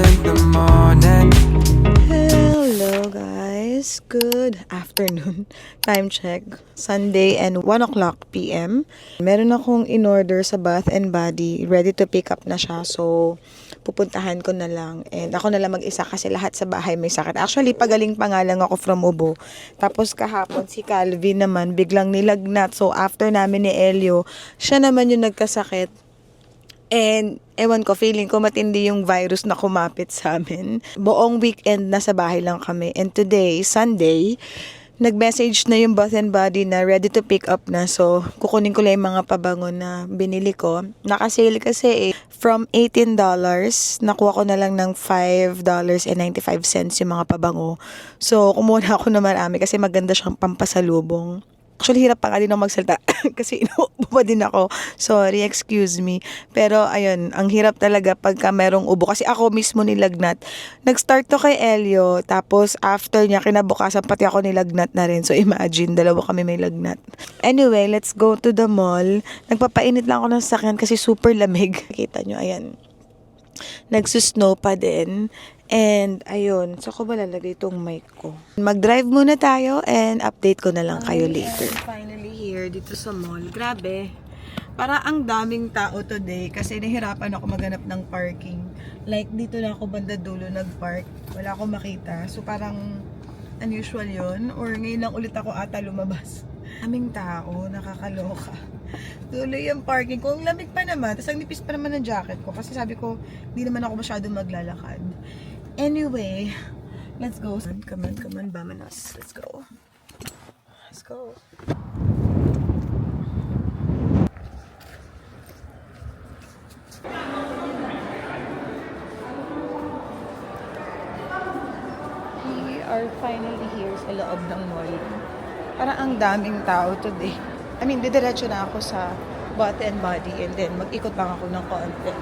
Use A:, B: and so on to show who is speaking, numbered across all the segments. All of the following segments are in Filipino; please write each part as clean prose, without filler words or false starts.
A: in the morning.
B: Hello guys, good afternoon. Time check, Sunday and 1 o'clock p.m. Meron akong in-order sa Bath and Body, ready to pick up na siya. So, pupuntahan ko na lang. And ako na lang mag-isa kasi lahat sa bahay may sakit. Actually, pagaling pa nga lang ako from Ubo. Tapos kahapon si Calvin naman biglang nilagnat. So, after namin ni Elio, siya naman yung nagkasakit. And, ewan ko, feeling ko matindi yung virus na kumapit sa amin. Buong weekend nasa bahay lang kami. And today, Sunday, nag-message na yung Bath and Body na ready to pick up na. So, kukunin ko lang yung mga pabango na binili ko. Nakasale kasi from $18, nakuha ko na lang ng $5.95 yung mga pabango. So, kumuha na ako na marami kasi maganda siyang pampasalubong. Actually, hirap pa nga din ako magsalita kasi inuubo pa din ako. Sorry, excuse me. Pero, ayun, ang hirap talaga pagka merong ubo. Kasi ako mismo nilagnat. Nag-start to kay Elio, tapos after niya, kinabukasan pati ako nilagnat na rin. So, imagine, dalawa kami may lagnat. Anyway, let's go to the mall. Nagpapainit lang ako ng sakyan kasi super lamig. Kita nyo, ayan. Nagsusnow pa din. And, ayun. So, ko ba lalagay itong mic ko? Mag-drive muna tayo and update ko na lang kayo later. Finally here, dito sa mall. Grabe. Para ang daming tao today kasi nahirapan ako maghanap ng parking. Like, dito na ako banda dulo nag-park. Wala akong makita. So, parang unusual yon. Or ngayon lang ulit ako ata lumabas. Aming tao, nakakaloka. Tuloy yung parking ko. Ang lamig pa naman. Tapos ang nipis pa naman ng jacket ko. Kasi sabi ko, hindi naman ako masyadong maglalakad. Anyway, let's go. Come on, vamanos. Let's go. Let's go. We are finally here sa loob ng mall. Parang ang daming tao today. I mean, didiretso na ako sa Bath and Body and then mag-ikot lang ako ng konti.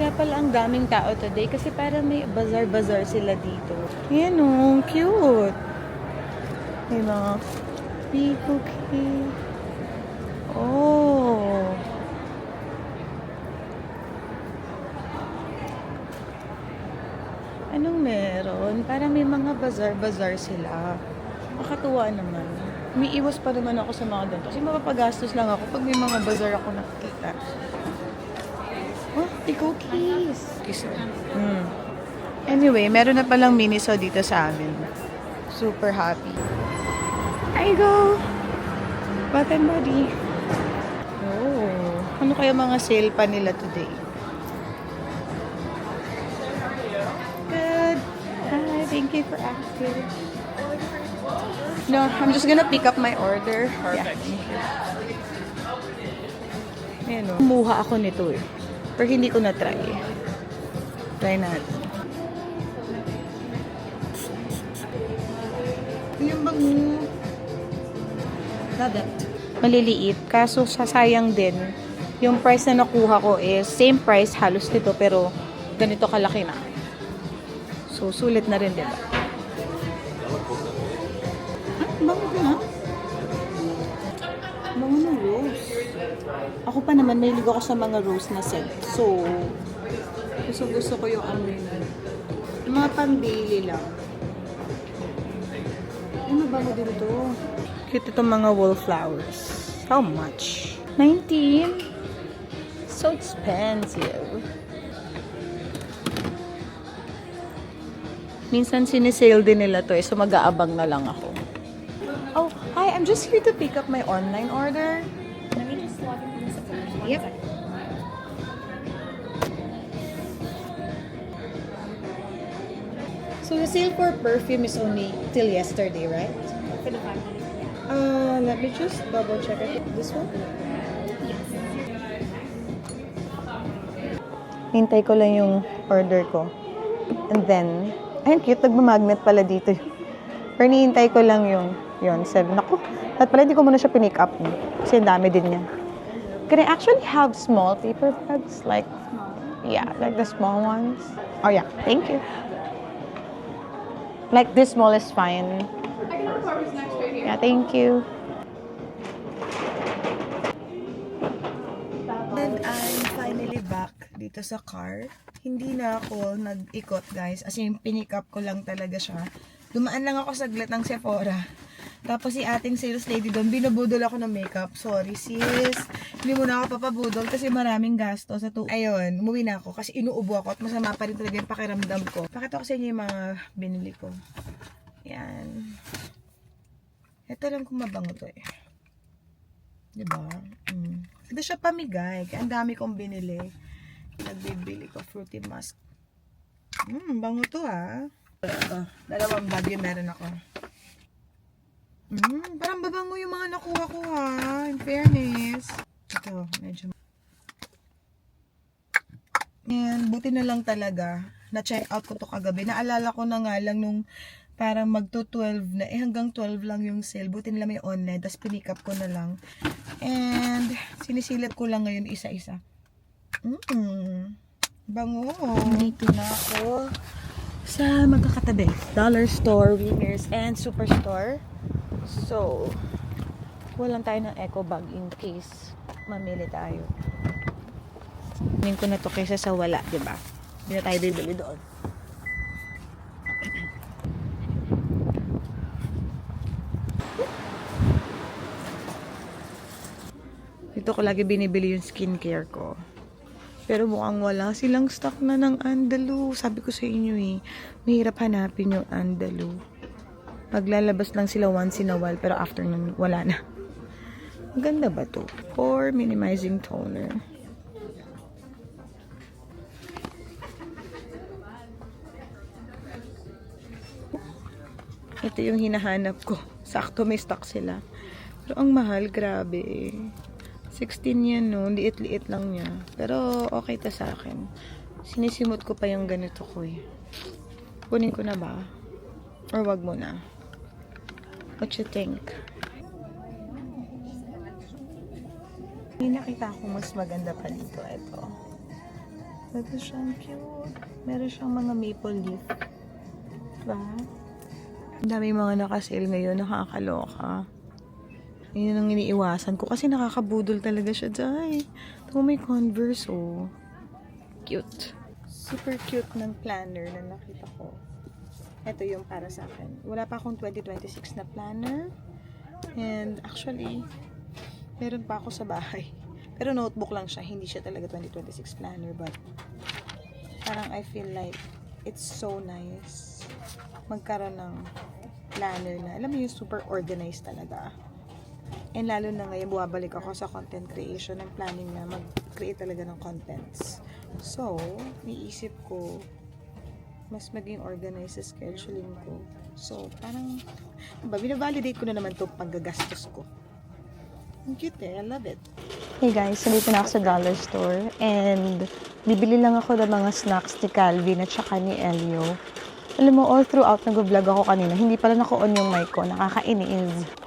B: Kaya pala ang daming tao today kasi parang may bazaar-bazaar sila dito. Yan o, cute. May mga bee cookie. Oh. Anong meron? Parang may mga bazaar-bazaar sila. Makatuwa naman. Umiiwas pa naman ako sa mga ganito. Kasi mapapagastos lang ako pag may mga bazaar ako nakikita. Oh, the cookies. Anyway, meron na palang Miniso dito sa amin. Super happy. There you go. Bath and Body. Oh, ano kaya mga sale pa nila today? Good. Hi, thank you for asking. No, I'm just gonna pick up my order. Perfect. Yeah. Ayan o. Kumuha ako nito eh. Pero hindi ko na-try. Try natin. Yung bang Dadat. Maliliit. Kaso sasayang din. Yung price na nakuha ko is same price halos nito pero ganito kalaki na. So, sulit na rin, diba? Bango na. Bango ng rose. Ako pa naman, mahilig ako sa mga rose na scent. So, gusto ko yung ano yun. Yung mga pambili lang. Ano bango din ito? Cute itong mga wallflowers. How much? 19? So expensive. Minsan sinisale din nila to eh, so mag-aabang na lang ako. Oh, hi, I'm just here to pick up my online order.
C: Let me just log into the system. Just one
B: Yep.
C: second.
B: So the sale for perfume is only till yesterday, right?
C: For the family. Yeah.
B: Let me just double check it. This one?
C: Yes.
B: Hintay ko lang yung order ko. And then, ayun, cute. Nagmamagnet pala dito. Pero nihintay ko lang yung, yun, 7. Naku, at pala hindi ko muna siya pinick up. Kasi ang dami din niya. Can I actually have small paper bags? Like, yeah, like the small ones. Oh yeah, thank you. Like this small is fine. Yeah, thank you. back dito sa car. Hindi na ako nag-ikot, guys. As in, pinick up ko lang talaga siya. Dumaan lang ako saglit ng Sephora. Tapos si ating sales lady doon, binubudol ako ng makeup. Sorry, sis. Hindi mo na ako papabudol kasi maraming gasto sa Ayun, umuwi na ako kasi inuubo ako at masama pa rin talaga yung pakiramdam ko. Pakita ko sa inyo yung mga binili ko. Yan. Ito lang kung mabango to eh. Diba? Ito siya pamigay. Kaya ang dami kong binili. Nagbibili ko fruity musk. Bango to ha. Dalawang bag yung meron ako. Parang babango yung mga nakuha ko ha. In fairness. Ito, medyo. And buti na lang talaga. Na-check out ko to kagabi. Naalala ko na nga lang nung parang magto 12 na. Hanggang 12 lang yung sale. Buti nila may online. Tapos pinick up ko na lang. And sinisilip ko lang ngayon isa-isa. Bango. Dito na ako sa magkakatabi. Dollar Store, Winners, and Superstore. So, walang tayo ng eco bag in case mamili tayo. Tingin ko na to kaysa sa wala, diba? Hindi na tayo bibili doon. Dito ko lagi binibili yung skincare ko. Pero mukhang wala silang stock na ng Andalou. Sabi ko sa inyo eh, mahirap hanapin yung Andalou. Maglalabas lang sila once in a while, pero after nun, wala na. Maganda ba to? For minimizing toner. Ito yung hinahanap ko. Sakto may stock sila. Pero ang mahal, grabe. 16 yan, no? Liit-liit lang niya. Pero okay ta sa akin. Sinisimot ko pa yung ganito ko eh. Kunin ko na ba? Or wag mo na? What you think? May nakita ko mas maganda pa dito. Ito. Ito siyang cute. Meron siyang mga maple leaf. Diba? Ang dami mga nakasale ngayon. Nakakaloka. Yun ang iniiwasan ko. Kasi nakakabudol talaga siya, Jai. Ito may Converse, oh. Cute. Super cute ng planner na nakita ko. Ito yung para sa akin. Wala pa akong 2026 na planner. And actually, meron pa ako sa bahay. Pero notebook lang siya. Hindi siya talaga 2026 planner. But parang I feel like it's so nice magkaroon ng planner na. Alam mo yung super organized talaga. And lalo na ngayon, buwabalik ako sa content creation ng planning na mag-create talaga ng contents. So, niisip ko, mas maging organized sa scheduling ko. So, parang, diba, binavalidate ko na naman itong paggagastos ko. Ang cute eh, I love it. Hey guys, nandito na ako sa Dollar Store and bibili lang ako ng mga snacks ni Calvin at saka ni Elio. Alam mo, all throughout nag-vlog ako kanina, hindi pala naka-on yung mic ko, nakakainis.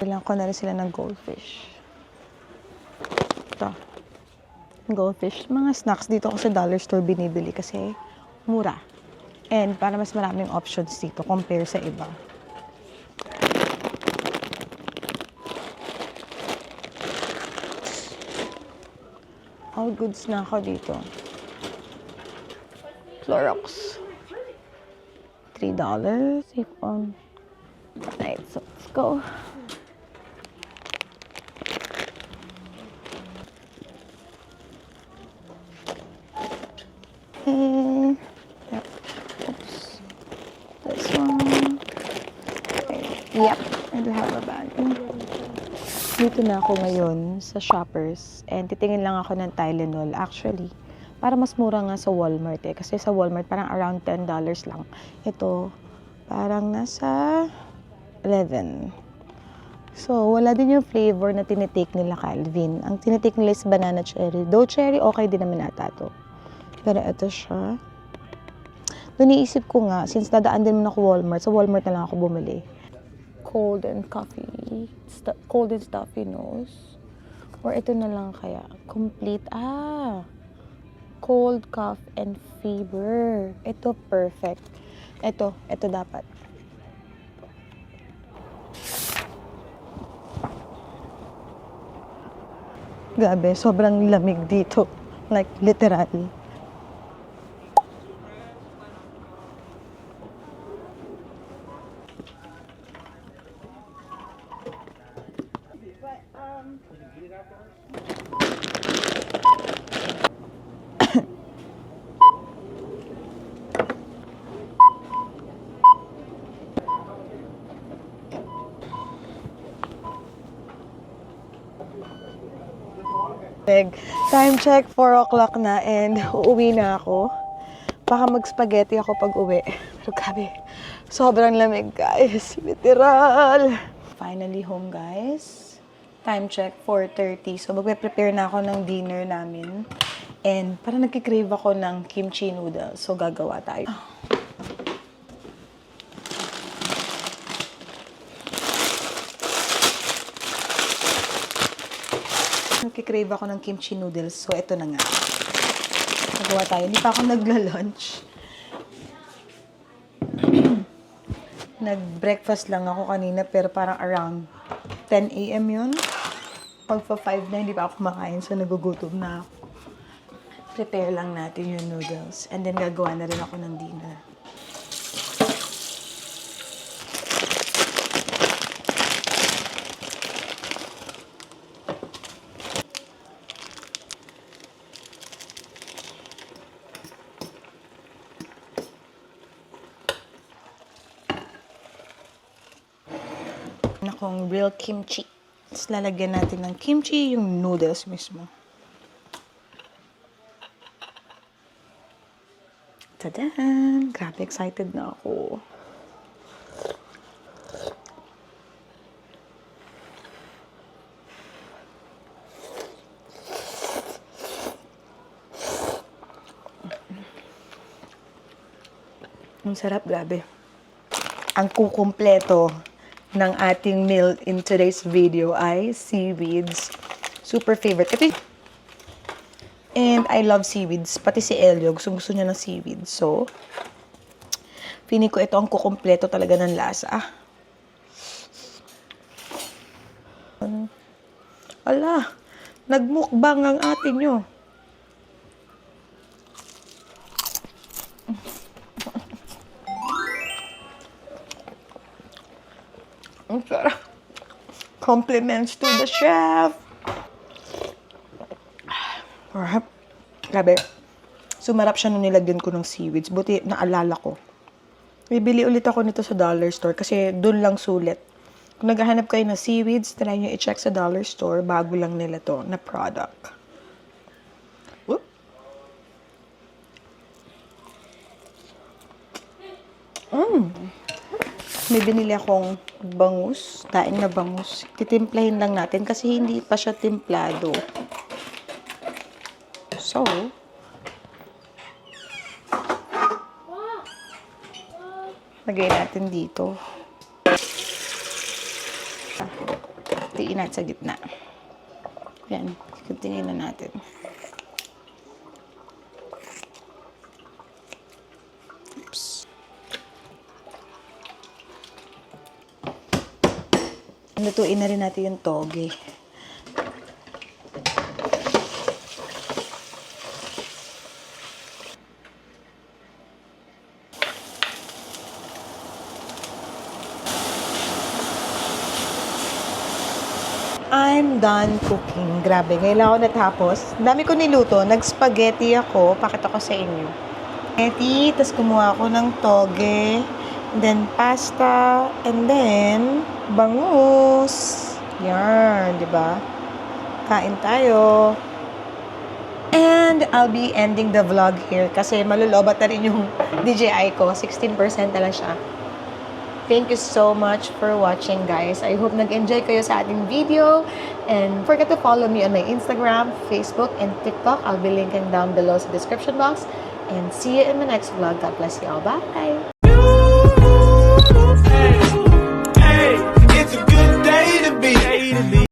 B: Bilang ko na rin sila ng goldfish. Ito. Goldfish. Mga snacks dito ako sa Dollar Store binibili kasi mura. And para mas maraming options dito compare sa iba. All goods na ako dito. Clorox. $3. Save on. Alright, so let's go. Okay. Yep. Oops. This one. Okay. Yep. I do have a bag. Dito na ako ngayon sa Shoppers and titingin lang ako ng Tylenol. Actually, para mas mura nga sa Walmart eh. Kasi sa Walmart parang around $10 lang. Ito, parang nasa 11. So, wala din yung flavor na tinitake nila Calvin. Ang tinitake nila is banana cherry. Though cherry, okay din naman ata to. Pero ito siya. Doon iisip ko nga, since dadaan din mo ako Walmart, sa Walmart na lang ako bumili. Cold and coffee. Cold and stuffy nose. Or ito na lang kaya. Complete. cold, cough, and fever. Ito, perfect. Ito dapat. Grabe, sobrang lamig dito. Like, literal. Time check, 4 o'clock na and uuwi na ako. Baka mag-spaghetti ako pag uwi. Pero grabe, sobrang lamig guys. Literal. Finally home guys. Time check, 4:30. So magpe-prepare na ako ng dinner namin. And parang nagkikrave ako ng kimchi noodles. So gagawa tayo. Nagkikrave ako ng kimchi noodles. So, ito na nga. Nagawa tayo. Hindi pa ako nagla-lunch. Nag-breakfast lang ako kanina, pero parang around 10 a.m. yun. Pag 5 na, hindi pa ako kumakain. So, nagugutom na ako. Prepare lang natin yung noodles. And then, gagawa na rin ako ng dinner. Akong real kimchi. Tapos lalagyan natin ng kimchi, yung noodles mismo. Tadan! Grabe, excited na ako. Ang sarap, grabe. Ang kukumpleto ng ating meal in today's video ay seaweeds. Super favorite. And I love seaweeds. Pati si Elio, gusto niya ng seaweeds. So, feeling ko ito ang kukumpleto talaga ng lasa. Ala, nagmukbang ang atin nyo. Ang sarap. Compliments to the chef. Alright. Grabe. Sumarap siya nung nilagyan ko ng seaweeds. Buti naalala ko. Bibili ulit ako nito sa dollar store kasi doon lang sulit. Kung naghahanap kayo ng seaweeds, try nyo i-check sa dollar store. Bago lang nila to na product. Whoop. May binili akong bangus, daing na bangus. Titimplahin lang natin kasi hindi pa siya timplado. So, lagay natin dito. Tiin natin sa gitna. Yan, continue na natin. Oops. Lutuin na rin natin yung toge. I'm done cooking. Grabe, ngayon lang ako natapos. Ang dami ko niluto. Nag-spaghetti ako. Pakita ko sa inyo. Spaghetti, tapos kumuha ako ng toge. And then pasta. And then bangus. Yan, di ba? Kain tayo. And I'll be ending the vlog here kasi malulobat na rin yung DJI ko. 16% na lang siya. Thank you so much for watching, guys. I hope nag-enjoy kayo sa ating video. And don't forget to follow me on my Instagram, Facebook, and TikTok. I'll be linking down below sa description box. And see you in the next vlog. God bless you all. Bye!